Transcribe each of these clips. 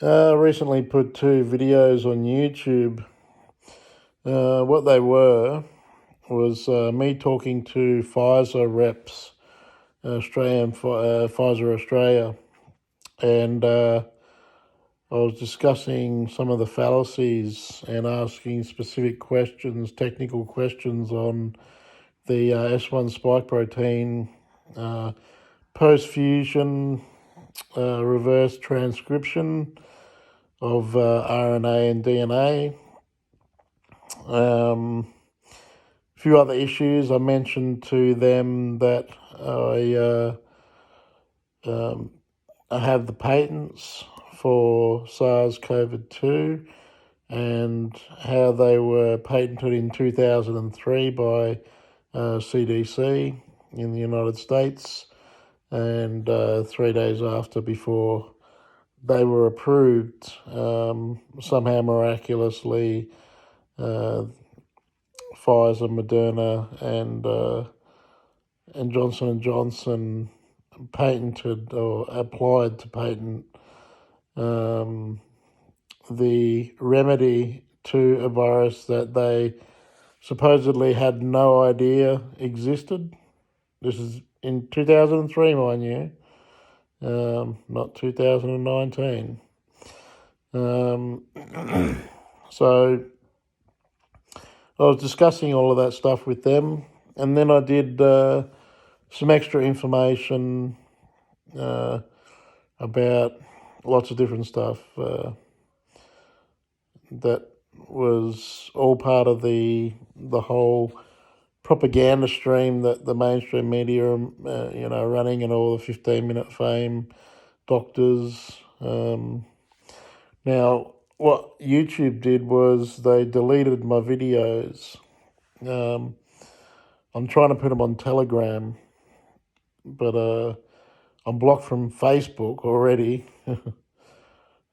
Recently put two videos on YouTube. What they were was me talking to Pfizer reps, Pfizer Australia, and I was discussing some of the fallacies and asking specific questions, technical questions on the S1 spike protein, post-fusion, reverse transcription of RNA and DNA. A few other issues. I mentioned to them that I have the patents for SARS-CoV-2 and how they were patented in 2003 by CDC in the United States, and 3 days before they were approved, somehow miraculously, Pfizer, Moderna, and Johnson and Johnson patented or applied to patent the remedy to a virus that they supposedly had no idea existed. This is in 2003, mind you, not 2019. So I was discussing all of that stuff with them, and then I did some extra information about lots of different stuff that was all part of the whole propaganda stream that the mainstream media are running, and all the 15-minute fame doctors. Now, what YouTube did was they deleted my videos. I'm trying to put them on Telegram, but I'm blocked from Facebook already.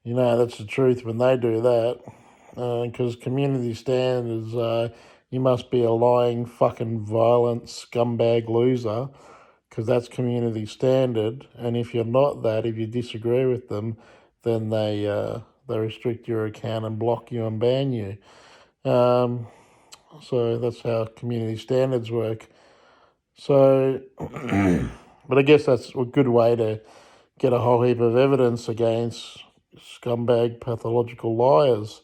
That's the truth when they do that, because community standards, you must be a lying, fucking violent scumbag loser, because that's community standard. And if you're not that, if you disagree with them, then they restrict your account and block you and ban you. So that's how community standards work. So, but I guess that's a good way to get a whole heap of evidence against scumbag pathological liars.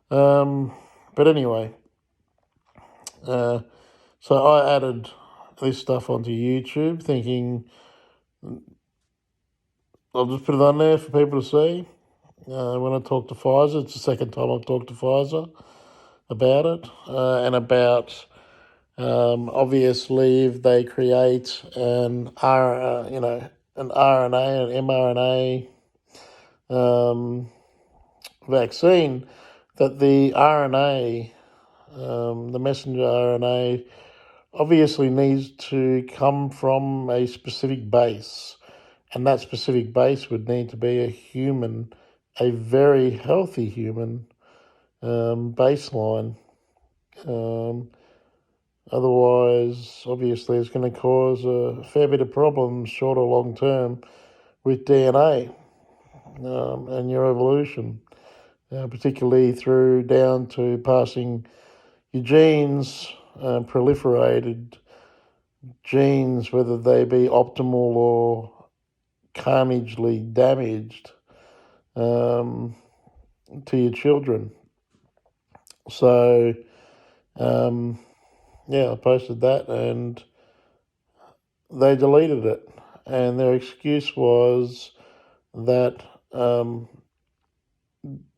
But anyway, so I added this stuff onto YouTube thinking I'll just put it on there for people to see. When I talk to Pfizer, it's the second time I've talked to Pfizer about it, and about obviously if they create an RNA, an mRNA vaccine, that the RNA, the messenger RNA, obviously needs to come from a specific base, and that specific base would need to be a human, a very healthy human baseline. Otherwise, obviously, it's going to cause a fair bit of problems, short or long term, with DNA and your evolution, particularly through down to passing your genes, proliferated genes, whether they be optimal or carnagely damaged, to your children. So, I posted that and they deleted it. And their excuse was that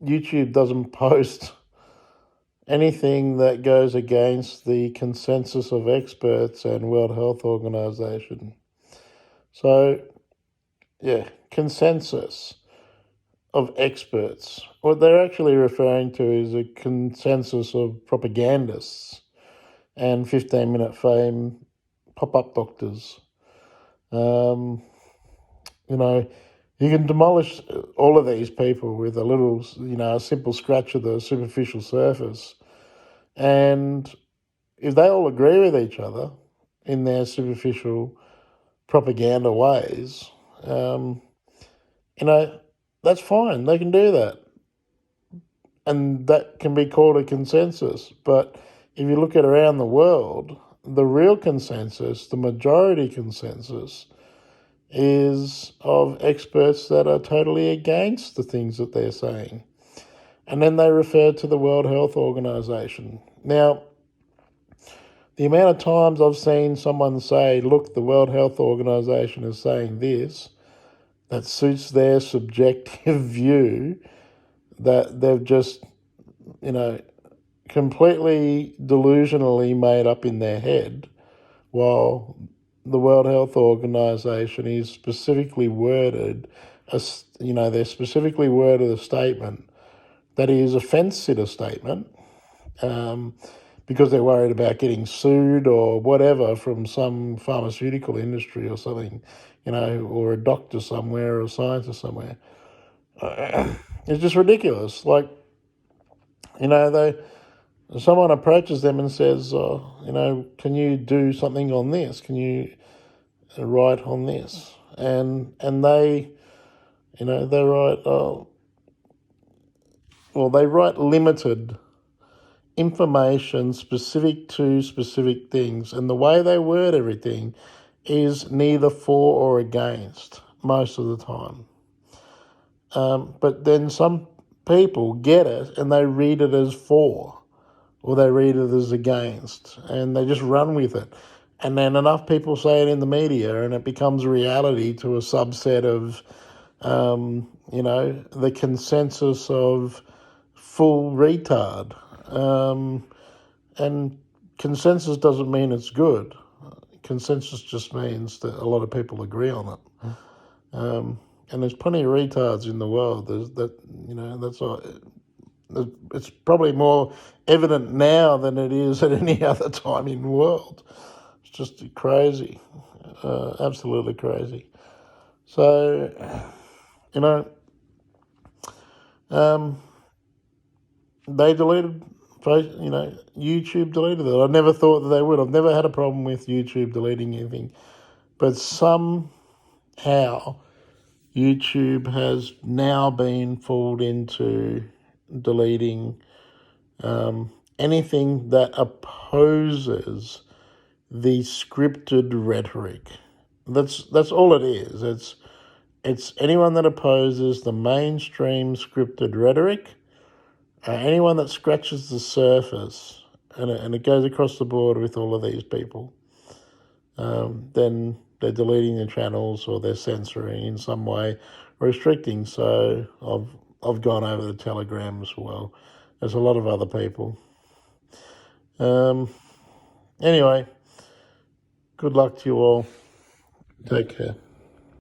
YouTube doesn't post anything that goes against the consensus of experts and World Health Organization. So, consensus of experts. What they're actually referring to is a consensus of propagandists and 15-minute fame pop-up doctors. You can demolish all of these people with a little, a simple scratch of the superficial surface. And if they all agree with each other in their superficial propaganda ways, That's fine. They can do that. And that can be called a consensus. But if you look at around the world, the real consensus, the majority consensus, is of experts that are totally against the things that they're saying. And then they refer to the World Health Organization. Now, the amount of times I've seen someone say, look, the World Health Organization is saying this, that suits their subjective view, that they've just, completely delusionally made up in their head, while the World Health Organization is specifically worded, they're specifically worded a statement that is a fence-sitter statement, because they're worried about getting sued or whatever from some pharmaceutical industry or something, or a doctor somewhere or a scientist somewhere. It's just ridiculous. Like, someone approaches them and says, can you do something on this? Can you write on this? And they, they write, they write limited information specific to specific things. And the way they word everything is neither for or against most of the time. But then some people get it and they read it as for, or they read it as against, and they just run with it. And then enough people say it in the media and it becomes reality to a subset of, the consensus of full retard. And consensus doesn't mean it's good. Consensus just means that a lot of people agree on it. And there's plenty of retards in the world. It's probably more evident now than it is at any other time in the world. It's just crazy, absolutely crazy. So, they deleted, YouTube deleted it. I never thought that they would. I've never had a problem with YouTube deleting anything. But somehow YouTube has now been fooled into deleting anything that opposes the scripted rhetoric. That's all it is. It's anyone that opposes the mainstream scripted rhetoric, anyone that scratches the surface, and it goes across the board with all of these people, then they're deleting their channels or they're censoring in some way, restricting. So I've gone over the Telegram as well. There's a lot of other people. Anyway, good luck to you all. Take care.